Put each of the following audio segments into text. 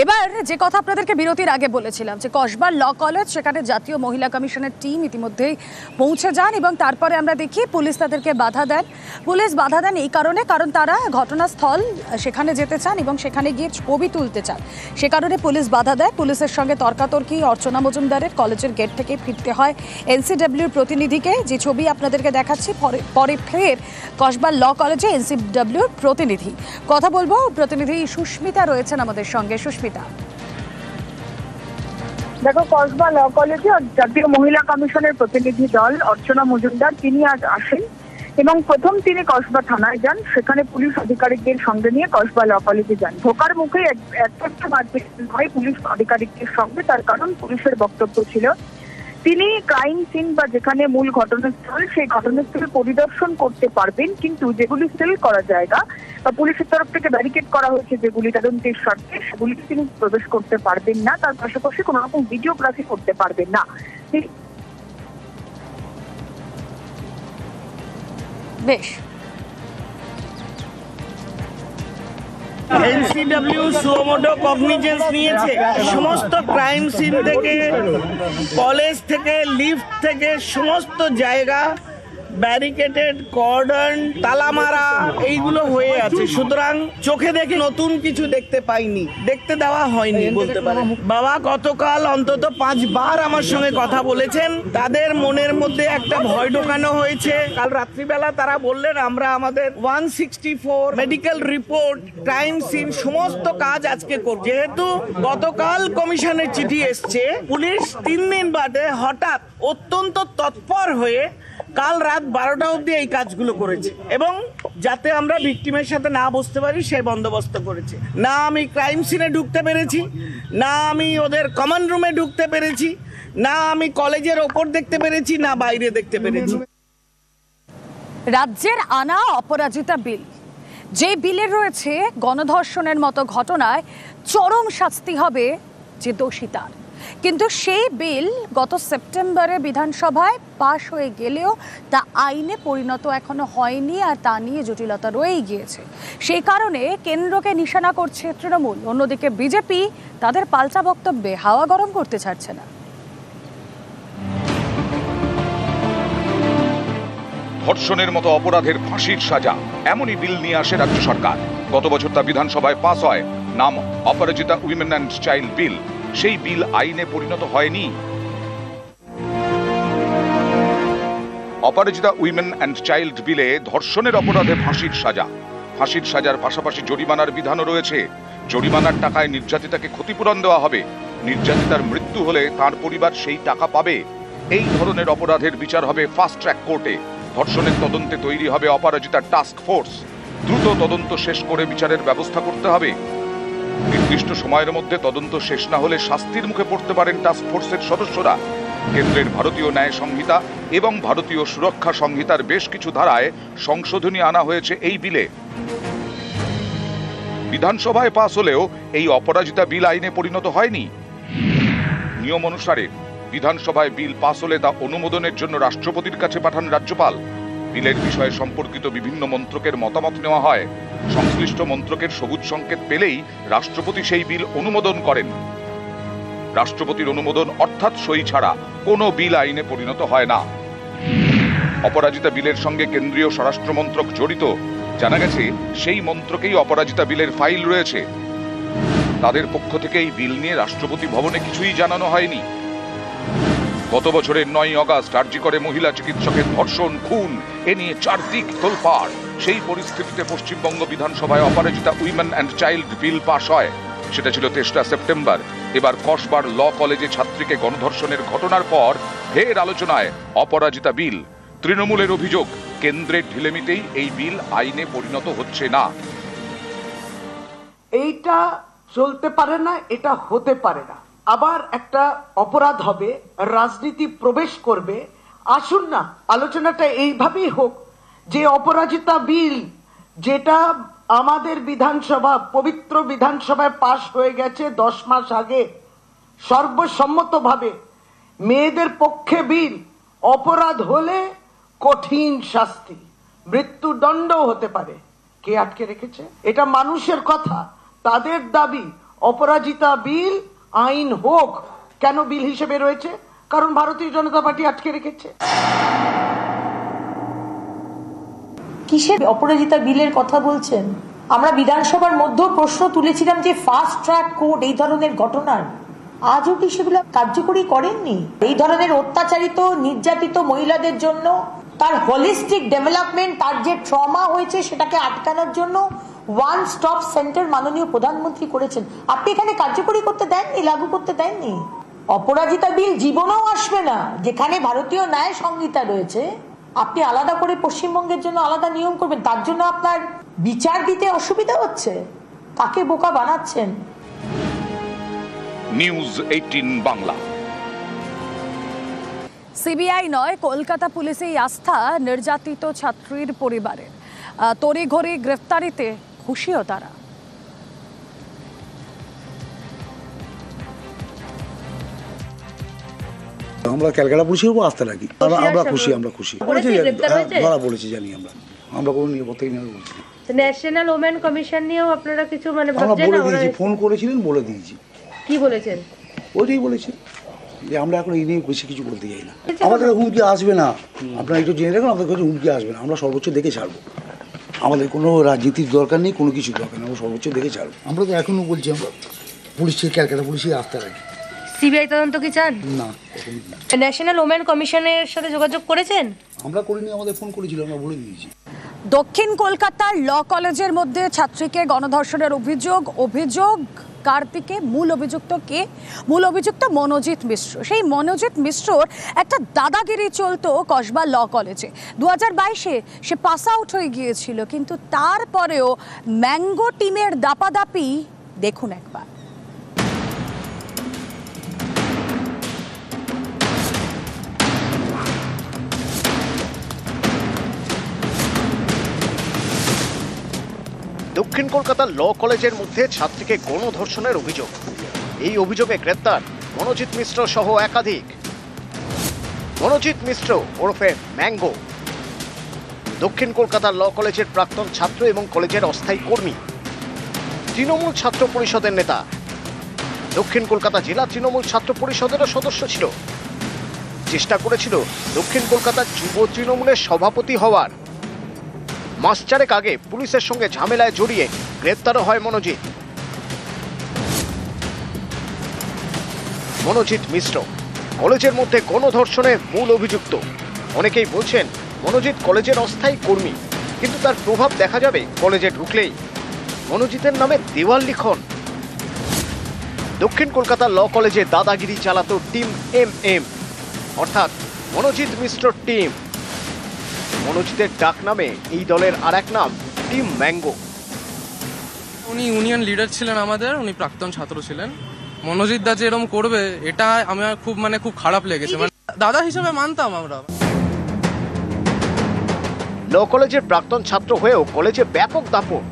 এবার যে কথা আপনাদেরকে বিরতির আগে বলেছিলাম যে কসবা ল কলেজ, সেখানে জাতীয় মহিলা কমিশনের টিম ইতিমধ্যেই পৌঁছে যান এবং তারপরে আমরা দেখি পুলিশ তাদেরকে বাধা দেন। পুলিশ বাধা দেন এই কারণ তারা ঘটনাস্থল সেখানে যেতে চান এবং সেখানে গিয়ে ছবি তুলতে চান, সে কারণে পুলিশ বাধা দেয়। পুলিশের সঙ্গে তর্কাতর্কি অর্চনা মজুমদারের কলেজের গেট থেকে ফিরতে হয় এনসিডব্লিউর প্রতিনিধিকে, যে ছবি আপনাদেরকে দেখাচ্ছি। পরে ফের কসবা ল কলেজে এনসিডব্লিউর প্রতিনিধি, কথা বলবো প্রতিনিধি সুস্মিতা রয়েছেন আমাদের সঙ্গে। সুস্মিতা, দেখো, কসবা ল কলেজে জাতীয় মহিলা কমিশনের প্রতিনিধি দল অর্চনা মজুমদার তিনি আজ আসেন এবং প্রথম তিনি কসবা থানায় যান, সেখানে পুলিশ আধিকারিকদের সঙ্গে নিয়ে কসবা ল কলেজে যান। ঢোকার মুখে একটা মারপিট হয় পুলিশ আধিকারিকদের সঙ্গে। তার কারণ পুলিশের বক্তব্য ছিল তিনি ক্রাইম সিন বা যেখানে মূল ঘটনাস্থল সেই ঘটনাস্থল পরিদর্শন করতে পারবেন, কিন্তু যেগুলি সিল করা জায়গা বা পুলিশের তরফ থেকে ব্যারিকেড করা হয়েছে যেগুলি তদন্তের স্বার্থে, সেগুলিতে তিনি প্রবেশ করতে পারবেন না। তার পাশাপাশি কোনো রকম ভিডিওগ্রাফি করতে পারবেন না। বেশ, এনসিডব্লিউ সুমোটো কগনিজেন্স নিয়েছে সমস্ত ক্রাইম সিন থেকে, কলেজ থেকে, লিফট থেকে সমস্ত জায়গা ব্যারিকেটেড, কর্ডন, তালামারা এইগুলো হয়ে আছে। সুতরাং চোখে দেখে নতুন কিছু দেখতে পাইনি, দেখতে দেওয়া হয়নি বলতে পারে। বাবা গতকাল অন্তত 5 বার আমার সঙ্গে কথা বলেছেন, তাদের মনের মধ্যে একটা ভয় ঢোকানো হয়েছে। কাল রাত্রিবেলা তারা বললেন আমরা আমাদের 164 মেডিকেল রিপোর্ট, ক্রাইম সিন সমস্ত কাজ আজকে করব। যেহেতু গতকাল কমিশনের চিঠি এসছে, পুলিশ 3 দিন বাদে হঠাৎ অত্যন্ত তৎপর হয়ে কাল রাত 12টা অবধি এই কাজগুলো করেছে এবং যাতে আমরা ভিকটিমের সাথে না বসতে পারি সেই বন্দোবস্ত করেছে। না আমি ক্রাইম সিনে ঢুকতে পেরেছি, না আমি ওদের কমন রুমে ঢুকতে পেরেছি, না আমি কলেজের ওপর দেখতে পেরেছি, না বাইরে দেখতে পেরেছি। রাজ্যের আনা অপরাজিতা বিল, যে বিলের রয়েছে গণধর্ষণের মতো ঘটনায় চরম শাস্তি হবে যে দোষী তার, কিন্তু সেই বিল গত সেপ্টেম্বরে বিধানসভায় পাশ হয়ে গেলেও তা আইনে পরিণত এখনো হয়নি, আর তা নিয়ে জটিলতা রয়েই গিয়েছে। সেই কারণে কেন্দ্রকে নিশানা করছে তৃণমূল। অন্যদিকে বিজেপি তাদের পাল্টা বক্তব্যে হাওয়া গরম করতে ছাড়ছে না। ধর্ষণের মতো অপরাধের ফাঁসির সাজা, এমনই বিল নিয়ে আসে রাজ্য সরকার। গত বছর তা বিধানসভায় পাস হয়, নাম অপরাজিতা উইমেন অ্যান্ড চাইল্ড বিল। সেই বিল আইনে পরিণত হয়নি। অপরাজিতা উইমেন অ্যান্ড চাইল্ড বিলে ধর্ষণের অপরাধে ফাঁসির সাজা, ফাঁসির সাজার পাশাপাশি জরিমানার বিধানও রয়েছে। জরিমানার টাকায় নির্যাতিতাকে ক্ষতিপূরণ দেওয়া হবে। নির্যাতিতার মৃত্যু হলে তার পরিবার সেই টাকা পাবে। এই ধরনের অপরাধের বিচার হবে ফাস্ট ট্র্যাক কোর্টে। ধর্ষণের তদন্তে তৈরি হবে অপরাজিতার টাস্ক ফোর্স। দ্রুত তদন্ত শেষ করে বিচারের ব্যবস্থা করতে হবে। নির্দিষ্ট সময়ের মধ্যে তদন্ত শেষ না হলে শাস্তির মুখে পড়তে পারেন টাস্ক ফোর্সের সদস্যরা। কেন্দ্রের ভারতীয় ন্যায় সংহিতা এবং ভারতীয় সুরক্ষা সংহিতার বেশ কিছু ধারায় সংশোধনী আনা হয়েছে এই বিলে। বিধানসভায় পাস হলেও এই অপরাজিতা বিল আইনে পরিণত হয়নি। নিয়ম অনুসারে বিধানসভায় বিল পাস হলে তা অনুমোদনের জন্য রাষ্ট্রপতির কাছে পাঠান রাজ্যপাল। বিলের বিষয়ে সম্পর্কিত বিভিন্ন মন্ত্রকের মতামত নেওয়া হয়। সংশ্লিষ্ট মন্ত্রকের সবুজ সংকেত পেলেই রাষ্ট্রপতি সেই বিল অনুমোদন করেন। রাষ্ট্রপতির অনুমোদন অর্থাৎ সই ছাড়া কোনো বিল আইনে পরিণত হয় না। অপরাজিতা বিলের সঙ্গে কেন্দ্রীয় স্বরাষ্ট্র মন্ত্রক জড়িত। জানা গেছে সেই মন্ত্রকেই অপরাজিতা বিলের ফাইল রয়েছে। তাদের পক্ষ থেকে এই বিল নিয়ে রাষ্ট্রপতি ভবনে কিছুই জানানো হয়নি। গত বছরের 9 অগাস্ট আরজিকরে মহিলা চিকিৎসকের ধর্ষণ, খুন, এ নিয়ে চারদিক তোলপাড়। সেই পরিস্থিতিতে পশ্চিমবঙ্গ বিধানসভায় অপরাজিতা উইমেন অ্যান্ড চাইল্ড বিল পাশ হয়। সেটা ছিল 23 সেপ্টেম্বর। এবার কসবার ল কলেজে ছাত্রীকে গণধর্ষণের ঘটনার পর ফের আলোচনায় অপরাজিতা বিল। তৃণমূলের অভিযোগ, কেন্দ্রের ঢিলেমিতেই এই বিল আইনে পরিণত হচ্ছে না। এইটা চলতে পারে না, এটা হতে পারে না। আবার একটা অপরাধ হবে, রাজনীতি প্রবেশ করবে। আসুন না, আলোচনাটা এইভাবেই হোক যে অপরাজিতা বিল, যেটা আমাদের বিধানসভা, পবিত্র বিধানসভায় পাশ হয়ে গেছে 10 মাস আগে সর্বসম্মতভাবে, মেয়েদের পক্ষে বিল, অপরাধ হলে কঠিন শাস্তি, মৃত্যুদণ্ডও হতে পারে। কে আটকে রেখেছে? এটা মানুষের কথা, তাদের দাবি। অপরাজিতা বিল আইন হোক। কেন বিল হিসেবে রয়েছে? কারণ ভারতীয় জনতা পার্টি আটকে রেখেছে। কিসের অপরাজিতা বিলের কথা বলছেন? আমরা বিধানসভার মধ্যেও প্রশ্ন তুলেছিলাম যে ফাস্ট ট্র্যাক কোর্ট এই ধরনের ঘটনার আজও কি সেগুলো কার্যকরী করেননি? এই ধরনের অত্যাচারিত নির্যাতিত মহিলাদের জন্য তার হোলিস্টিক ডেভেলপমেন্ট, তার যে ট্রমা হয়েছে সেটাকে আটকানোর জন্য ওয়ান স্টপ সেন্টার মাননীয় প্রধানমন্ত্রী করেছেন। আপনি এখানে কার্যকরী করতে দেননি, লাগু করতে দেননি। অপরাজিতা বিল জীবনেও আসবে না। যেখানে ভারতীয় ন্যায় সংহিতা রয়েছে, আপনি আলাদা করে পশ্চিমবঙ্গের জন্য আলাদা নিয়ম করবেন, তার জন্য আপনার বিচার দিতে অসুবিধা হচ্ছে। কাকে বোকা বানাচ্ছেন? নিউজ 18 বাংলা। সিবিআই নয়, কলকাতা পুলিশেই আস্থা নির্যাতিত ছাত্রীর পরিবারের। তড়িঘড়ি গ্রেফতারিতে খুশিও তারা। আমরা ক্যালকাটা পুলিশের উপর আস্থা রাখি। আমরা খুশি ধরা পড়েছি, জানি আমরা কোনো নিরাপত্তাই নিয়ে বলছি। ন্যাশনাল ওমেন কমিশন নিয়েও আপনারা কিছু মানে আমরা ভাবছেন? বলে দিয়েছি, ফোন করেছিলেন, বলে দিয়েছি। কি বলেছেন? ওইটাই বলেছি যে আমরা এখন এই নিয়ে বেশি কিছু বলতে চাই না। আমাদের হুমকি আসবে না, আপনারা একটু জেনে রাখুন, আমাদের কাছে হুমকি আসবে না। আমরা সর্বোচ্চ দেখে ছাড়বো। আমাদের কোনো রাজনীতির দরকার নেই, কোনো কিছু দরকার নেই, আমরা সর্বোচ্চ দেখে ছাড়বো। আমরা তো এখনও বলছি আমরা পুলিশের, ক্যালকাটা পুলিশের আস্থা রাখি। সিবিআই তদন্ত কি চান? না, ন্যাশনাল ওমেন কমিশনের সাথে যোগাযোগ করেছেন? আমরা করিনি, আমাদের ফোন করেছিল, আমরা বলে দিয়েছি। দক্ষিণ কলকাতার ল কলেজের মধ্যে ছাত্রীকে গণধর্ষণের অভিযোগ কার দিকে? মূল অভিযুক্ত কে? মূল অভিযুক্ত মনোজিৎ মিশ্র। সেই মনোজিৎ মিশ্রর একটা দাদাগিরি চলতো কসবা ল কলেজে। 2022-এ সে পাস আউট হয়ে গিয়েছিল, কিন্তু তারপরেও ম্যাঙ্গো টিমের দাপাদাপি দেখুন একবার। দক্ষিণ কলকাতার ল কলেজের মধ্যে ছাত্রীকে গণধর্ষণের অভিযোগ। এই অভিযোগে গ্রেপ্তার মনোজিৎ মিশ্র সহ একাধিক। মনোজিৎ মিশ্র ওরফে ম্যাঙ্গো দক্ষিণ কলকাতার ল কলেজের প্রাক্তন ছাত্র এবং কলেজের অস্থায়ী কর্মী, তৃণমূল ছাত্র পরিষদের নেতা। দক্ষিণ কলকাতা জেলা তৃণমূল ছাত্র পরিষদেরও সদস্য ছিল। চেষ্টা করেছিল দক্ষিণ কলকাতার যুব তৃণমূলের সভাপতি হওয়ার। মাস চারেক আগে পুলিশের সঙ্গে ঝামেলায় জড়িয়ে গ্রেপ্তারও হয় মনোজিৎ। মনোজিৎ মিশ্র কলেজের মধ্যে গণধর্ষণের মূল অভিযুক্ত। অনেকেই বলছেন মনোজিৎ কলেজের অস্থায়ী কর্মী, কিন্তু তার প্রভাব দেখা যাবে কলেজে ঢুকলেই। মনোজিতের নামে দেওয়াল লিখন। দক্ষিণ কলকাতার ল কলেজে দাদাগিরি চালাতো টিম MM, অর্থাৎ মনোজিৎ মিশ্র টিম। মনোজিতের ডাক নামে এই দলের আর এক নাম টিম ম্যাঙ্গো। উনি ইউনিয়ন লিডার ছিলেন আমাদের, উনি প্রাক্তন ছাত্র ছিলেন। মনোজিৎ দা যে এরকম করবে এটা আমার খুব খারাপ লেগেছে। মানে দাদা হিসেবে মানতাম আমরা। ল কলেজের প্রাক্তন ছাত্র হয়েও কলেজে ব্যাপক দাপট।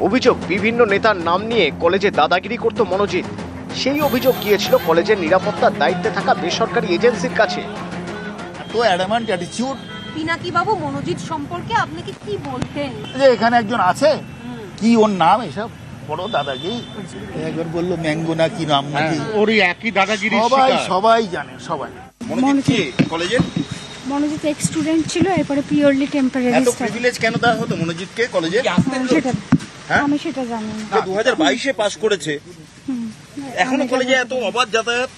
অভিযোগ বিভিন্ন নেতার নাম নিয়ে কলেজে দাদাগিরি করত মনোজিৎ। সেই অভিযোগ গিয়েছিল কলেজের নিরাপত্তার দায়িত্বে থাকা বেসরকারি এজেন্সির কাছে। তো অ্যাডামান্ট অ্যাটিটিউড। পিনাকি বাবু, মনোজিৎ সম্পর্কে আপনি কি বলতেন? যে এখানে একজন আছে, কি ওর নাম, এসব বড় দাদাগিরি। একবার বললো ম্যাঙ্গো না কি নাম নাকি, ওরই একই দাদাগিরি। সবাই জানে, সবাই। মনোজিৎ এক্স স্টুডেন্ট ছিল, এরপরে পিওরলি টেম্পোরারি। এত প্রিভিলেজ কেন দেওয়া হতো মনোজিৎকে কলেজে? আমি সেটা জানি না। 2022-এ পাস করেছে, এখনো কলেজে এত অবাধ যাতায়াত।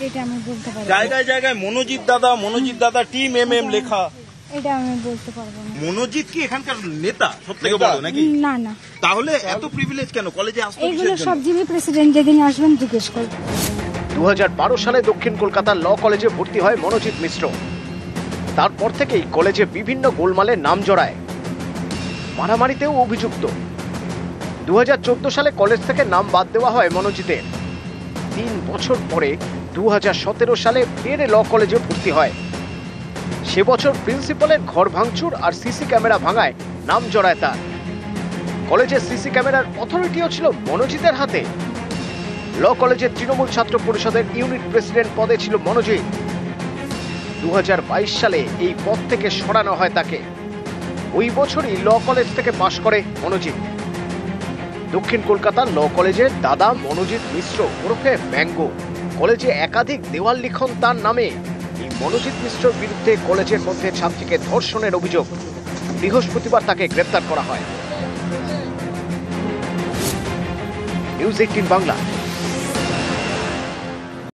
এটা আমি বলতে পারবো। জায়গায় জায়গায় মনোজিৎ দাদা টিম MM লেখা। এটা আমি বলতে পারবো না। মনোজিৎ কি এখানকার নেতা সবথেকে বড় নাকি? না। তাহলে এত প্রিভিলেজ কেন কলেজে আসতো? এগুলো সব যিনি প্রেসিডেন্ট যেদিন আসবেন জিজ্ঞেস করবেন। 2012 সালে দক্ষিণ কলকাতার ল কলেজে ভর্তি হয় মনোজিৎ মিশ্র। তারপর থেকেই কলেজে বিভিন্ন গোলমালে নাম জড়ায়, মারামারিতেও অভিযুক্ত। 2014 সালে কলেজ থেকে নাম বাদ দেওয়া হয় মনোজিতের। 3 বছর পরে 2017 সালে ফের ল কলেজে ভর্তি হয়। সে বছর প্রিন্সিপালের ঘর ভাঙচুর আর সিসি ক্যামেরা ভাঙায় নাম জড়ায় তার। কলেজের সিসি ক্যামেরার অথরিটিও ছিল মনোজিতের হাতে। ল কলেজের তৃণমূল ছাত্র পরিষদের ইউনিট প্রেসিডেন্ট পদে ছিল মনোজিৎ। 2022 সালে এই পদ থেকে সরানো হয় তাকে। ওই বছরই ল কলেজ থেকে পাশ করে মনোজিৎ। দক্ষিণ কলকাতার ল কলেজের দাদা মনোজিৎ মিশ্র ওরফে ম্যাঙ্গো। কলেজে একাধিক দেওয়াল লিখন তার নামে। এই মনোজিৎ মিশ্রর বিরুদ্ধে কলেজের মধ্যে ছাত্রীকে ধর্ষণের অভিযোগ। বৃহস্পতিবার তাকে গ্রেপ্তার করা হয়। নিউজ 18 বাংলা।